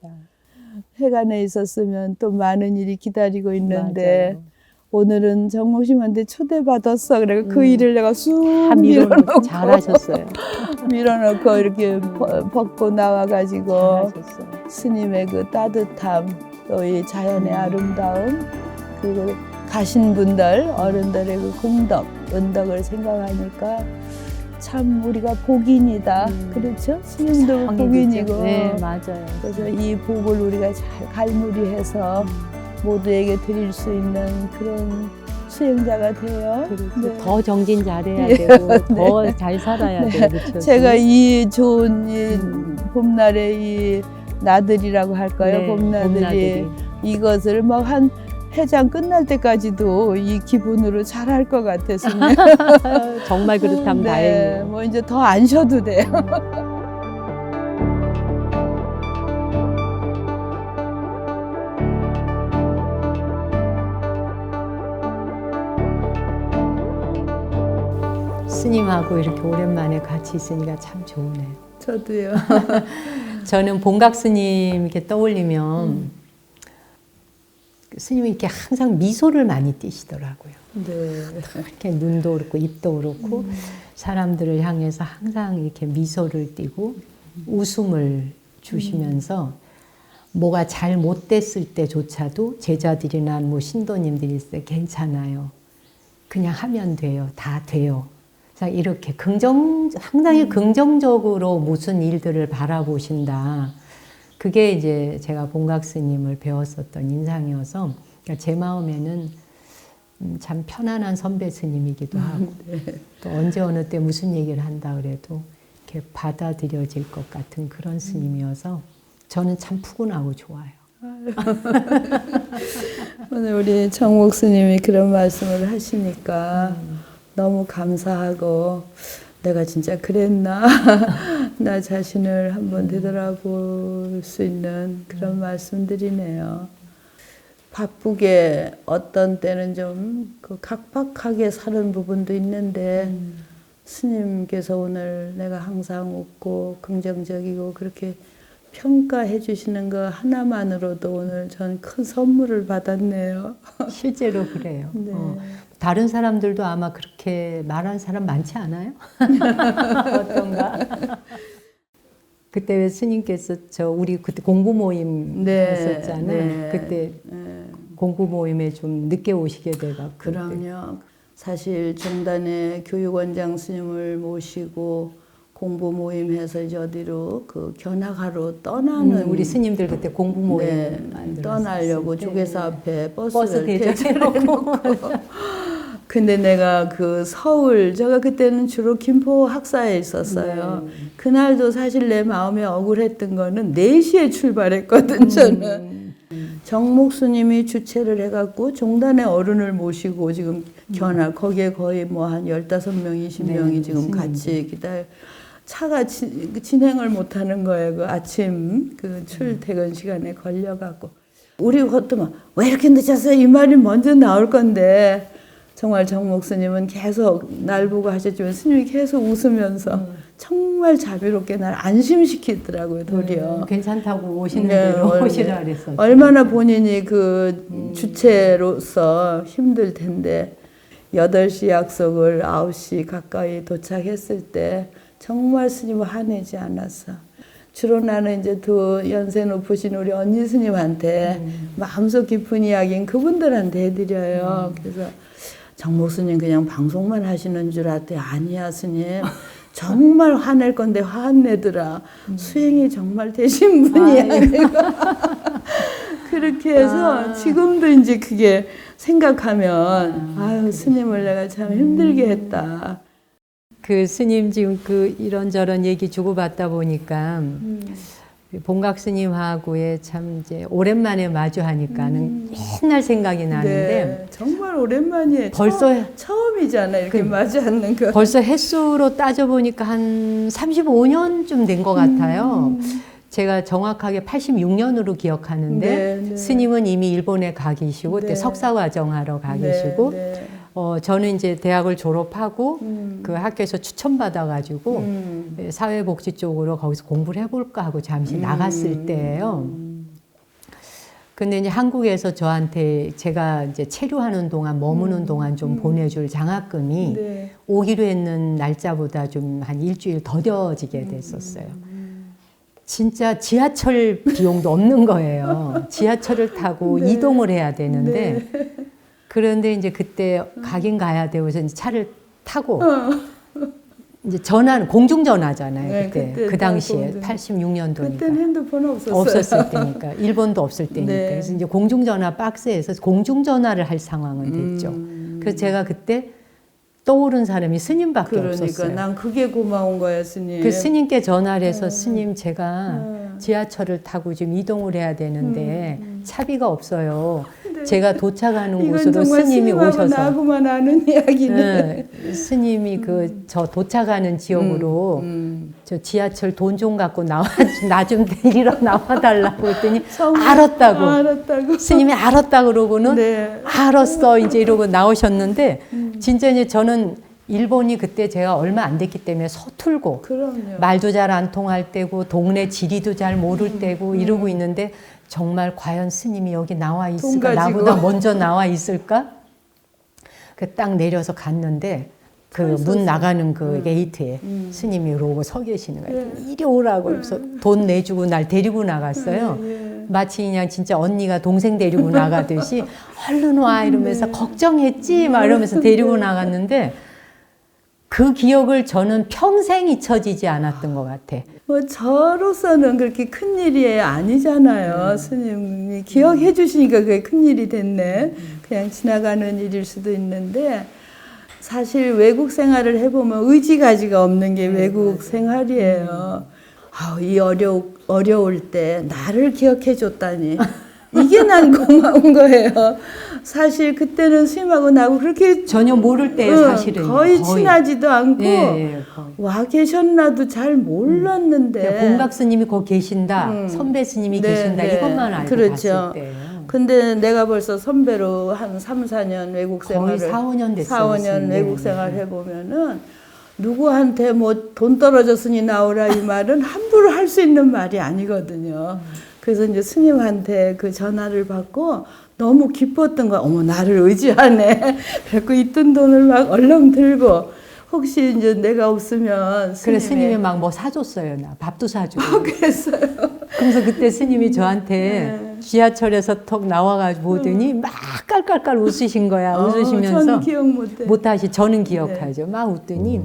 회관에 있었으면 또 많은 일이 기다리고 있는데 맞아요. 오늘은 정모심한테 초대받았어. 그래 그 일을 내가 쑥 밀어놓고 잘하셨어요. 밀어놓고 이렇게 벗고 나와가지고 잘하셨어요. 스님의 그 따뜻함, 또 이 자연의 아름다움, 그리고 가신 분들, 어른들의 그 공덕, 은덕을 생각하니까 참 우리가 복인이다. 그렇죠? 스님도 복인이고. 네, 맞아요. 그래서 이 복을 우리가 잘 갈무리해서 모두에게 드릴 수 있는 그런 수행자가 돼요. 네. 더 정진 잘해야 되고 더 잘 살아야 돼요. 그렇죠? 제가 이 좋은 이 봄날의 이 나들이라고 할까요? 네, 봄나들이 이것을 막 한 해장 끝날 때까지도 이 기분으로 잘할 것 같았습니다. 정말 그렇다면 네, 다행이에요. 뭐 이제 더 안 쉬어도 돼요. 스님하고 이렇게 오랜만에 같이 있으니까 참 좋으네요. 저도요. 저는 본각 스님 이렇게 떠올리면 스님이 이렇게 항상 미소를 많이 띠시더라고요. 네. 이렇게 눈도 그렇고 입도 그렇고 사람들을 향해서 항상 이렇게 미소를 띠고 웃음을 주시면서 뭐가 잘 못됐을 때조차도 제자들이나 뭐 신도님들이 있을 때 괜찮아요. 그냥 하면 돼요. 다 돼요. 이렇게 상당히 긍정적으로 무슨 일들을 바라보신다. 그게 이제 제가 본각 스님을 배웠었던 인상이어서 그러니까 제 마음에는 참 편안한 선배 스님이기도 하고 또 언제 어느 때 무슨 얘기를 한다 그래도 이렇게 받아들여질 것 같은 그런 스님이어서 저는 참 푸근하고 좋아요. 오늘 우리 정목 스님이 그런 말씀을 하시니까 너무 감사하고 내가 진짜 그랬나? 나 자신을 한번 되돌아볼 수 있는 그런 말씀들이네요. 바쁘게 어떤 때는 좀 그 각박하게 사는 부분도 있는데 스님께서 오늘 내가 항상 웃고 긍정적이고 그렇게 평가해 주시는 거 하나만으로도 오늘 전 큰 선물을 받았네요. 실제로 그래요. 네. 다른 사람들도 아마 그렇게 말하는 사람 많지 않아요? 어떤가? 그때 왜 스님께서 우리 그때 공부 모임 네, 했었잖아요. 네, 그때 네. 공부 모임에 좀 늦게 오시게 돼가. 그럼요. 사실 종단의 교육원장 스님을 모시고 공부 모임해서 이제 어디로 그 견학하러 떠나는 우리 스님들 그때 공부 모임 네, 만들었었을 떠나려고 때. 조계사 앞에 버스 버스를 대절해놓고. 근데 내가 그 서울, 제가 그때는 주로 김포 학사에 있었어요. 네. 그날도 사실 내 마음에 억울했던 거는 4시에 출발했거든, 저는. 정목스님이 주최를 해갖고 종단의 어른을 모시고 지금 견학, 거기에 거의 뭐 한 15명, 20명이 네, 지금 같이 차가 진행을 못하는 거예요. 그 아침 그 출퇴근 시간에 걸려갖고. 우리 같으면 왜 이렇게 늦었어요? 이 말이 먼저 나올 건데 정말 정목 스님은 계속 날 보고 하셨지만 스님이 계속 웃으면서 정말 자비롭게 날 안심시키더라고요, 도리어. 괜찮다고 오시는 네, 대로 오시라 그랬었죠. 얼마나 본인이 그 주체로서 힘들 텐데 8시 약속을 9시 가까이 도착했을 때 정말 스님을 화내지 않았어. 주로 나는 이제 두 연세 높으신 우리 언니 스님한테 마음속 깊은 이야기는 그분들한테 해드려요. 그래서 정목 스님 그냥 방송만 하시는 줄 알았더니 아니야 스님. 정말 화낼 건데 화 안 내더라. 수행이 정말 되신 분이야. 그렇게 해서 지금도 이제 그게 생각하면 아유 스님을 내가 참 힘들게 했다. 그 스님 지금 그 이런저런 얘기 주고받다 보니까 본각 스님하고의 참 이제 오랜만에 마주하니까는 옛날 생각이 나는데 네, 정말 오랜만이에요. 벌써 처음이잖아요. 이렇게 마주하는 거. 벌써 횟수로 따져보니까 한 35년쯤 된 것 같아요. 제가 정확하게 86년으로 기억하는데 네, 네. 스님은 이미 일본에 가 계시고 그때 네. 석사과정하러 가 네, 계시고 네. 저는 이제 대학을 졸업하고 그 학교에서 추천받아가지고 사회복지 쪽으로 거기서 공부를 해볼까 하고 잠시 나갔을 때예요. 근데 이제 한국에서 저한테 제가 이제 체류하는 동안 머무는 동안 좀 보내줄 장학금이 네. 오기로 했는 날짜보다 좀 한 일주일 더뎌지게 됐었어요. 진짜 지하철 비용도 없는 거예요. 지하철을 타고 네. 이동을 해야 되는데 그런데 이제 그때 가긴 가야 되고 그래서 이제 차를 타고 이제 전화는 공중전화잖아요. 네, 그때 그때 그 당시에 공중- 86년도니까 그때는 핸드폰 없었어요. 없었을 때니까 일본도 없을 때니까 네. 그래서 이제 공중전화 박스에서 공중전화를 할 상황은 됐죠. 그래서 제가 그때 떠오른 사람이 스님밖에 그러니까 없었어요. 난 그게 고마운 거야, 스님. 그 스님께 전화를 해서 스님 제가 지하철을 타고 지금 이동을 해야 되는데 차비가 없어요. 제가 도착하는 이건 곳으로 정말 스님이 스님하고 오셔서 나하고만 아는 이야기네. 스님이 저 도착하는 지역으로 저 지하철 돈 좀 갖고 나 좀 데리러 나와달라고 했더니 알았다고. 알았다고. 스님이 알았다 그러고는 네. 알았어 이제 이러고 나오셨는데 진짜 이제 저는 일본이 그때 제가 얼마 안 됐기 때문에 서툴고 그럼요. 말도 잘 안 통할 때고 동네 지리도 잘 모를 때고 이러고 있는데 정말 과연 스님이 여기 나와 있을까? 돈 가지고. 나보다 먼저 나와 있을까? 그 딱 내려서 갔는데 그 문 나가는 그 게이트에 스님이 오고 서 계시는 거예요. 이리 오라고 그래서 돈 내주고 날 데리고 나갔어요. 마치 그냥 진짜 언니가 동생 데리고 나가듯이 얼른 와 이러면서 걱정했지 막 이러면서 데리고 나갔는데 그 기억을 저는 평생 잊혀지지 않았던 것 같아. 뭐 저로서는 그렇게 큰 일이 아니잖아요. 스님이 기억해 주시니까 그게 큰 일이 됐네. 그냥 지나가는 일일 수도 있는데 사실 외국 생활을 해보면 의지가지가 없는 게 외국 생활이에요. 이 어려울 때 나를 기억해 줬다니. 이게 난 고마운 거예요. 사실 그때는 스님하고 나하고 그렇게 전혀 모를 때예요, 사실은. 거의 친하지도 않고 예, 거의. 와 계셨나도 잘 몰랐는데 본각 스님이 거기 계신다, 선배 스님이 네, 계신다, 네. 이것만 알고 그렇죠. 봤을 때예요. 근데 내가 벌써 선배로 한 3, 4년 외국 생활을 거의 4, 5년 됐어요. 4, 5년 외국 생활 해보면은 누구한테 뭐 돈 떨어졌으니 나오라 이 말은 함부로 할 수 있는 말이 아니거든요. 그래서 이제 스님한테 그 전화를 받고 너무 기뻤던 거야. 어머, 나를 의지하네. 그래서 있던 돈을 막 얼렁 들고 혹시 이제 내가 없으면 그래 스님이 막 뭐 사줬어요. 나 밥도 사주고. 그랬어요. 그래서 그때 스님이 저한테 지하철에서 턱 나와가지고 보더니 막 깔깔깔 웃으신 거야. 웃으시면서 저는 기억 못해. 못하시. 저는 기억하죠. 막 웃더니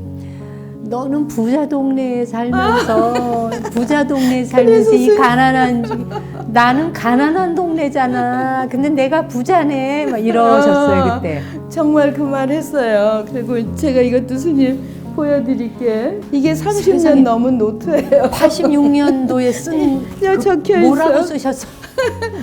너는 부자 동네에 살면서 부자 동네에 살면서 이 가난한 나는 가난한 동네잖아. 근데 내가 부자네. 막 이러셨어요 그때. 정말 그 말 했어요. 그리고 제가 이것도 스님 보여드릴게. 이게 30년 세상에. 넘은 노트예요. 86년도에 쓴 적혀 있어요. 뭐라고 쓰셨어?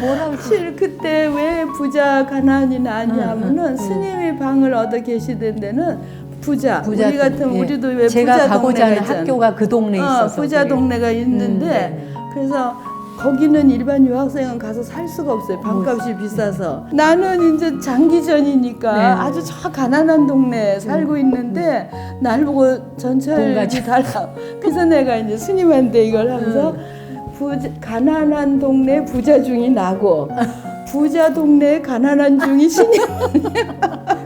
뭐라고 사실 그때 왜 부자 가난이 나냐면은 스님이 방을 얻어 계시던 데는 부자 우리 같은 예. 우리도 왜 제가 부자 가고자 하는 동네가 학교가 그 동네에 있어서 부자 그래요. 동네가 있는데 그래서 거기는 일반 유학생은 가서 살 수가 없어요. 방값이 비싸서. 나는 이제 장기전이니까 네. 아주 저 가난한 동네에 살고 있는데 날 보고 전철이 달라. 그래서 내가 이제 스님한테 이걸 하면서 가난한 동네 부자 중이 나고 부자 동네 가난한 중이 스님.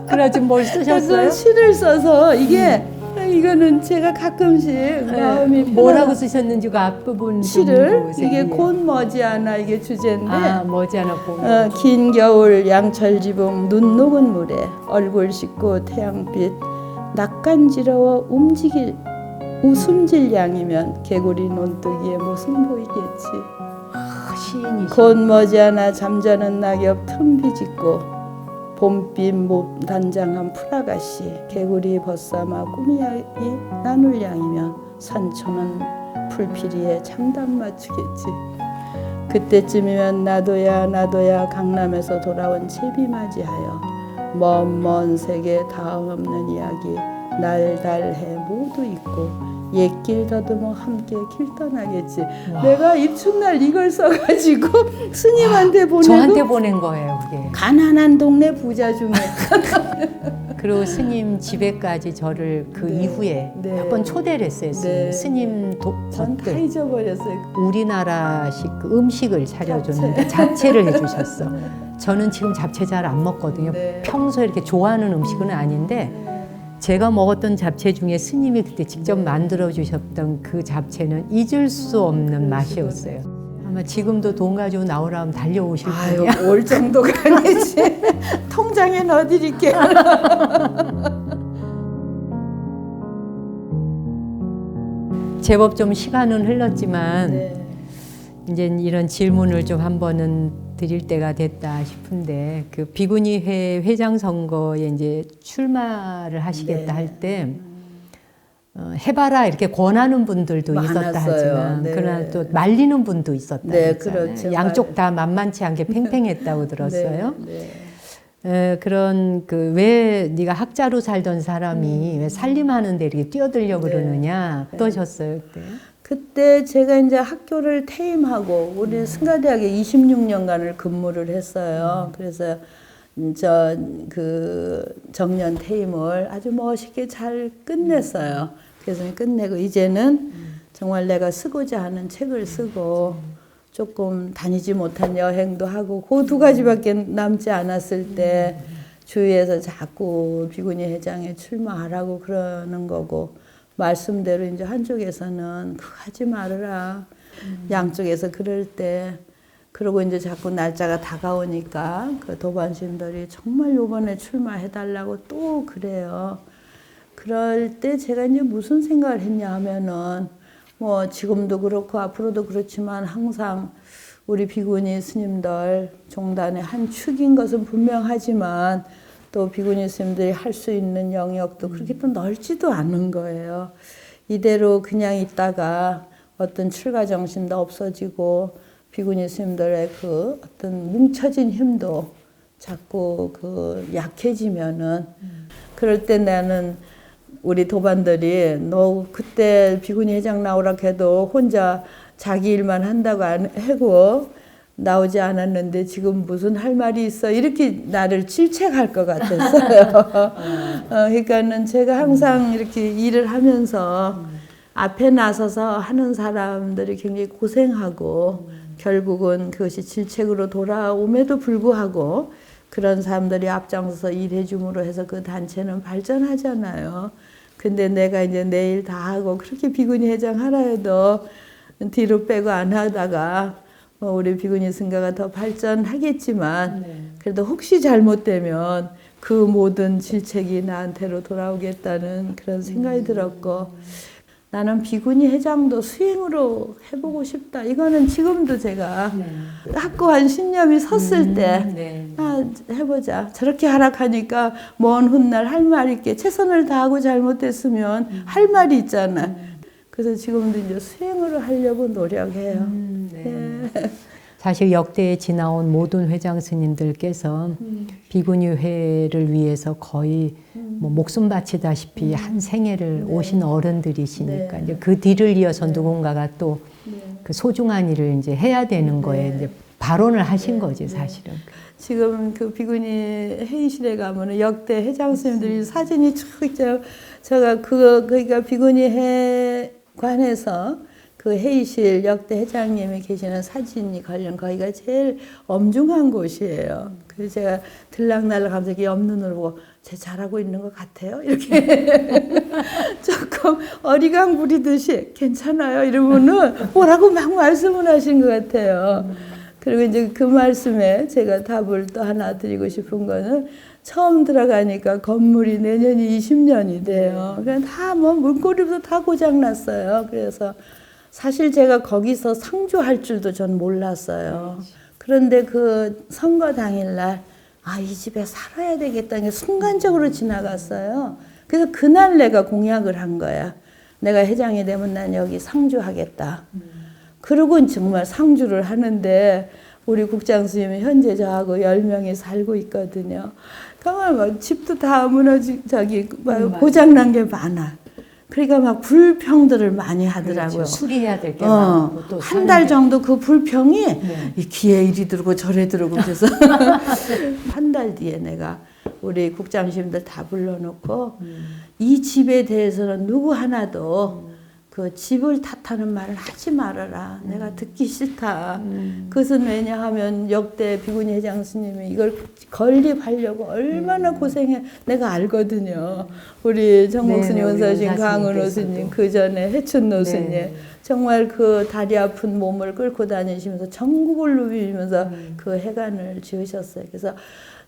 그래가지고 뭘 쓰셨어요? 그래서 시를 써서 이거는 제가 가끔씩 마음이 뭐라고 쓰셨는지 그 앞부분 좀 시를 보세요. 이게 예. 곧 머지않아 이게 주제인데 머지않아 보면 긴 겨울 양철 지붕 눈 녹은 물에 얼굴 씻고 태양빛 낯간지러워 웃음질 양이면 개구리 논뜨기에 모습 보이겠지. 시인이시. 곧 머지않아 잠자는 낙엽 틈 비집고 봄빛 단장한 풀아가씨 개구리 벗삼아 꿈이야기 나눌 양이면 산초는 풀피리에 참담 맞추겠지. 그때쯤이면 나도야 강남에서 돌아온 제비 맞이하여 먼 세계 다음 없는 이야기 날달해 모두 있고 옛길 더듬어 함께 길 떠나겠지. 내가 입춘날 이걸 써가지고 스님한테 보내고 저한테 보낸 거예요 그게. 가난한 동네 부자 중에 그리고 스님 집에까지 저를 그 네. 이후에 네. 몇 번 초대를 했어요. 네. 스님 전 다 잊어버렸어요. 우리나라식 그 음식을 차려줬는데 잡채를 해주셨어. 저는 지금 잡채 잘 안 먹거든요. 네. 평소에 이렇게 좋아하는 음식은 아닌데 제가 먹었던 잡채 중에 스님이 그때 직접 만들어 주셨던 그 잡채는 잊을 수 없는 맛이었어요. 아마 지금도 돈 가지고 나오라 하면 달려오실 아유, 거예요. 올 정도가 아니지. 통장에 넣어드릴게요. 제법 좀 시간은 흘렀지만 네. 이제 이런 질문을 좀 한번은 드릴 때가 됐다 싶은데 그 비구니회 회장 선거에 이제 출마를 하시겠다 네. 할 때 해봐라 이렇게 권하는 분들도 있었다 많았어요. 하지만 네. 그러나 또 말리는 분도 있었다 네, 그랬잖아요. 그렇죠. 양쪽 다 만만치 않게 팽팽했다고 들었어요. 네, 네. 그런 그 왜 네가 학자로 살던 사람이 왜 살림하는데 이렇게 뛰어들려고 네. 그러느냐 어떠셨어요 그때? 그때 제가 이제 학교를 퇴임하고 우리 승가대학에 26년간을 근무를 했어요. 그래서 저 그 정년 퇴임을 아주 멋있게 잘 끝냈어요. 그래서 끝내고 이제는 정말 내가 쓰고자 하는 책을 쓰고 조금 다니지 못한 여행도 하고 그 두 가지밖에 남지 않았을 때 주위에서 자꾸 비구니 회장에 출마하라고 그러는 거고 말씀대로 이제 한쪽에서는 그거 하지 말아라. 양쪽에서 그럴 때 그러고 이제 자꾸 날짜가 다가오니까 그 도반신들이 정말 요번에 출마해달라고 또 그래요. 그럴 때 제가 이제 무슨 생각을 했냐 하면은 뭐 지금도 그렇고 앞으로도 그렇지만 항상 우리 비구니 스님들 종단의 한 축인 것은 분명하지만 또 비구니 스님들이 할 수 있는 영역도 그렇게 또 넓지도 않은 거예요. 이대로 그냥 있다가 어떤 출가 정신도 없어지고 비구니 스님들의 그 어떤 뭉쳐진 힘도 자꾸 그 약해지면은 그럴 때 나는 우리 도반들이 너 그때 비구니 회장 나오라 해도 혼자 자기 일만 한다고 안 하고 나오지 않았는데 지금 무슨 할 말이 있어 이렇게 나를 질책할 것 같았어요. 그러니까는 제가 항상 이렇게 일을 하면서 앞에 나서서 하는 사람들이 굉장히 고생하고 결국은 그것이 질책으로 돌아옴에도 불구하고 그런 사람들이 앞장서서 일해줌으로 해서 그 단체는 발전하잖아요. 근데 내가 이제 내일 다 하고 그렇게 비구니 회장 하라 해도 뒤로 빼고 안 하다가 우리 비구니 승가가 더 발전하겠지만 그래도 혹시 잘못되면 그 모든 질책이 나한테로 돌아오겠다는 그런 생각이 들었고 나는 비구니 회장도 수행으로 해보고 싶다. 이거는 지금도 제가 확고한 신념이 섰을 때 해보자. 저렇게 하락하니까 먼 훗날 할 말이 있게 최선을 다하고 잘못됐으면 할 말이 있잖아. 그래서 지금도 이제 수행으로 하려고 노력해요. 사실 역대에 지나온 모든 회장 스님들께서 비구니회를 위해서 거의 뭐 목숨 바치다시피 한 생애를 오신 어른들이시니까 이제 그 뒤를 이어서 누군가가 또 그 소중한 일을 이제 해야 되는 거에 이제 발언을 하신 거지 사실은. 지금 그 비구니 회의실에 가면은 역대 회장 스님들이 사진이 쭉 있죠. 제가 그러니까 비구니 회관에서 그 회의실 역대 회장님이 계시는 사진이 걸린 거기가 제일 엄중한 곳이에요. 그래서 제가 들락날락 하면서 이렇게 옆눈으로 보고 제 잘하고 있는 것 같아요? 이렇게 조금 어리광 부리듯이 괜찮아요? 이러면은 뭐라고 막 말씀을 하신 것 같아요. 그리고 이제 그 말씀에 제가 답을 또 하나 드리고 싶은 거는 처음 들어가니까 건물이 내년이 20년이 돼요. 그러니까 다 뭐 문고리부터 다 고장났어요. 그래서 사실 제가 거기서 상주할 줄도 전 몰랐어요. 그런데 그 선거 당일날 이 집에 살아야 되겠다는 게 순간적으로 지나갔어요. 그래서 그날 내가 공약을 한 거야. 내가 회장이 되면 난 여기 상주하겠다. 그러고 정말 상주를 하는데 우리 국장 스님이 현재 저하고 10명이 살고 있거든요. 정말 막 집도 다 고장난 게 많아. 그러니까 막 불평들을 많이 하더라고요. 그렇죠. 수리해야 될 게 많고 또 한 달 정도 그 불평이 이 귀에 이리 들고 저래 들고 그래서 한 달 뒤에 내가 우리 국장님들 다 불러놓고 이 집에 대해서는 누구 하나도 그 집을 탓하는 말을 하지 말아라. 내가 듣기 싫다. 그것은 왜냐하면 역대 비구니 회장 스님이 이걸 건립하려고 얼마나 고생해 내가 알거든요. 우리 정목 스님, 원서신, 강은호 스님, 그 전에 해춘노 스님 정말 그 다리 아픈 몸을 끌고 다니시면서 전국을 누비면서 그 해관을 지으셨어요. 그래서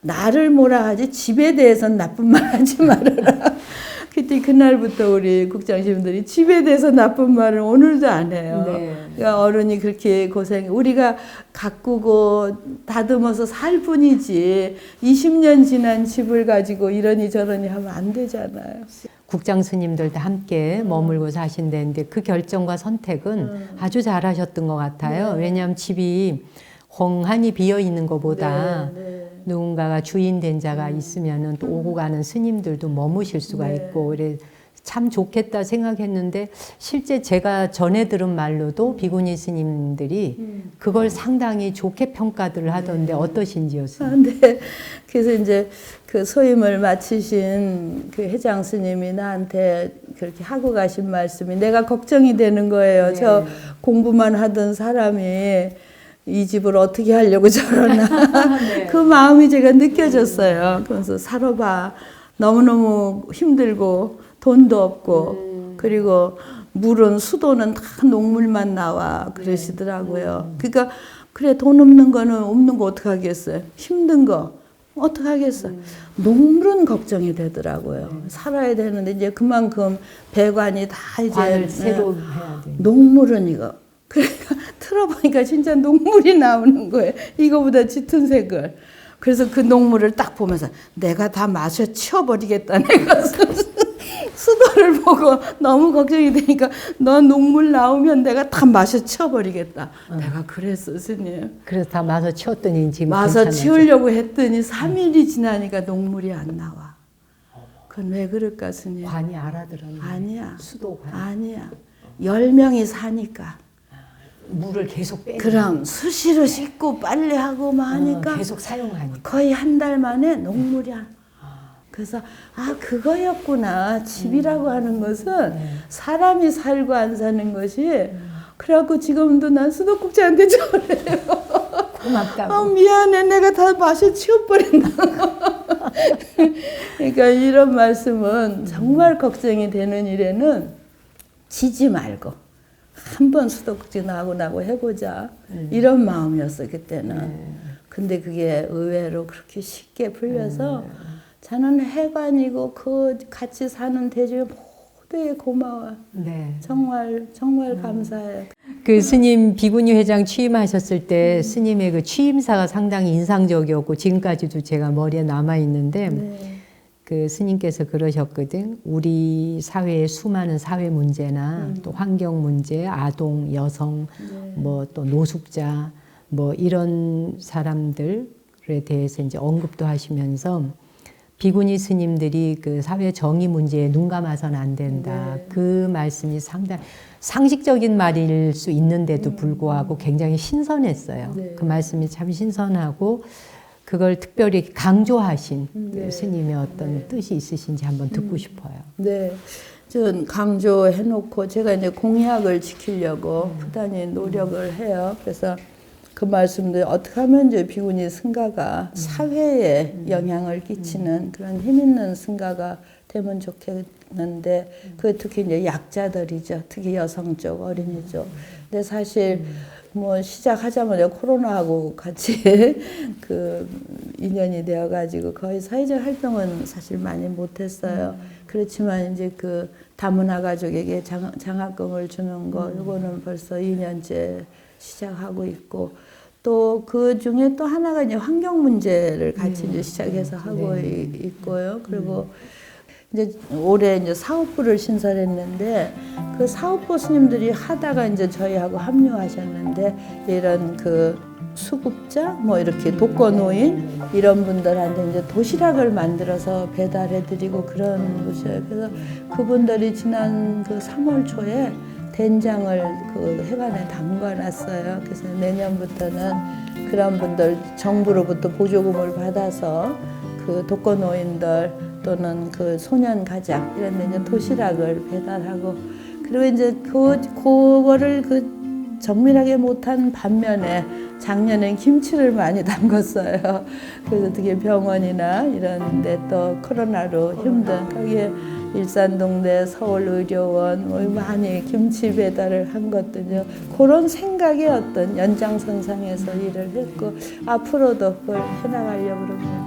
나를 뭐라 하지 집에 대해서는 나쁜 말 하지 말아라. 그때 그날부터 우리 국장님들이 집에 대해서 나쁜 말을 오늘도 안 해요. 그러니까 어른이 그렇게 우리가 가꾸고 다듬어서 살 뿐이지 20년 지난 집을 가지고 이러니 저러니 하면 안 되잖아요. 국장 스님들도 함께 머물고 사신다는데 그 결정과 선택은 아주 잘하셨던 것 같아요. 왜냐하면 집이 엉한이 비어 있는 것보다 누군가가 주인 된 자가 있으면은 또 오고 가는 스님들도 머무실 수가 있고 그래 참 좋겠다 생각했는데 실제 제가 전에 들은 말로도 비구니 스님들이 그걸 상당히 좋게 평가들을 하던데 어떠신지요? 네. 그래서 이제 그 소임을 마치신 그 회장 스님이 나한테 그렇게 하고 가신 말씀이 내가 걱정이 되는 거예요. 저 공부만 하던 사람이 이 집을 어떻게 하려고 저러나 그 마음이 제가 느껴졌어요. 그래서 살아봐 너무너무 힘들고 돈도 없고 그리고 물은 수도는 다 녹물만 나와 그러시더라고요. 그러니까 그래 돈 없는 거는 없는 거 어떡하겠어요. 힘든 거 어떡하겠어. 녹물은 걱정이 되더라고요. 살아야 되는데 이제 그만큼 배관이 다 이제 새로 해야 돼. 녹물은 이거 그러니까 틀어보니까 진짜 녹물이 나오는 거예요. 이거보다 짙은 색을. 그래서 그 녹물을 딱 보면서 내가 다 마셔 치워버리겠다. 내가 수도를 보고 너무 걱정이 되니까 너 녹물 나오면 내가 다 마셔 치워버리겠다. 내가 그랬어, 스님. 그래서 다 마서 치웠더니 지금 마서 괜찮아져. 치우려고 했더니 3일이 지나니까 녹물이 안 나와. 그건 왜 그럴까, 스님? 관이 알아들었네. 아니야. 수도관. 아니야. 10명이 사니까. 물을 계속 빼. 그럼 수시로 씻고 빨래하고 막 하니까 계속 사용하니까. 거의 한 달 만에 녹물이 안. 그래서 그거였구나. 집이라고 하는 것은 사람이 살고 안 사는 것이. 그래갖고 지금도 난 수도꼭지한테 전해요. 고맙다고. 미안해, 내가 다 마셔 치워버린다. 그러니까 이런 말씀은 정말 걱정이 되는 일에는 지지 말고 한번 수도꼭지 나고 해보자. 이런 마음이었어, 그때는. 근데 그게 의외로 그렇게 쉽게 풀려서 저는 해관이고 그 같이 사는 대중에 모두에 고마워. 네. 정말 감사해요. 그 스님 비구니 회장 취임하셨을 때 스님의 그 취임사가 상당히 인상적이었고 지금까지도 제가 머리에 남아 있는데 네. 그 스님께서 그러셨거든. 우리 사회의 수많은 사회 문제나 또 환경 문제, 아동, 여성, 뭐 또 노숙자, 뭐 이런 사람들에 대해서 이제 언급도 하시면서 비구니 스님들이 그 사회 정의 문제에 눈 감아서는 안 된다. 네. 그 말씀이 상당히 상식적인 말일 수 있는데도 불구하고 굉장히 신선했어요. 네. 그 말씀이 참 신선하고 그걸 특별히 강조하신 그 네. 스님의 어떤 뜻이 있으신지 한번 듣고 싶어요. 네. 전 강조해놓고 제가 이제 공약을 지키려고 부단히 노력을 해요. 그래서 그 말씀들 어떻게 하면 이제 비구니 승가가 사회에 영향을 끼치는 그런 힘 있는 승가가 되면 좋겠는데 그 특히 이제 약자들이죠. 특히 여성 쪽, 어린이 쪽. 근데 사실 뭐 시작하자마자 코로나하고 같이 그 인연이 되어가지고 거의 사회적 활동은 사실 많이 못했어요. 그렇지만 이제 그 다문화 가족에게 장학금을 주는 거 이거는 벌써 2년째 시작하고 있고 또 그 중에 또 하나가 이제 환경 문제를 같이 이제 시작해서 하고 있고요. 그리고 이제 올해 이제 사업부를 신설했는데 그 사업부 스님들이 하다가 이제 저희하고 합류하셨는데 이런 그 수급자 뭐 이렇게 독거노인 이런 분들한테 이제 도시락을 만들어서 배달해드리고 그런 곳이에요. 그래서 그분들이 지난 그 3월 초에 된장을 그 해관에 담가놨어요. 그래서 내년부터는 그런 분들 정부로부터 보조금을 받아서 그 독거노인들 또는 그 소년 가장 이런 데 이제 도시락을 배달하고 그리고 이제 그거를 그 정밀하게 못한 반면에 작년엔 김치를 많이 담궜어요. 그래서 특히 병원이나 이런 데 또 코로나로 힘든 거기에 일산동네 서울의료원 뭐 많이 김치 배달을 한 것도요. 그런 생각의 어떤 연장선상에서 일을 했고 앞으로도 그걸 해나가려고 그럽니다.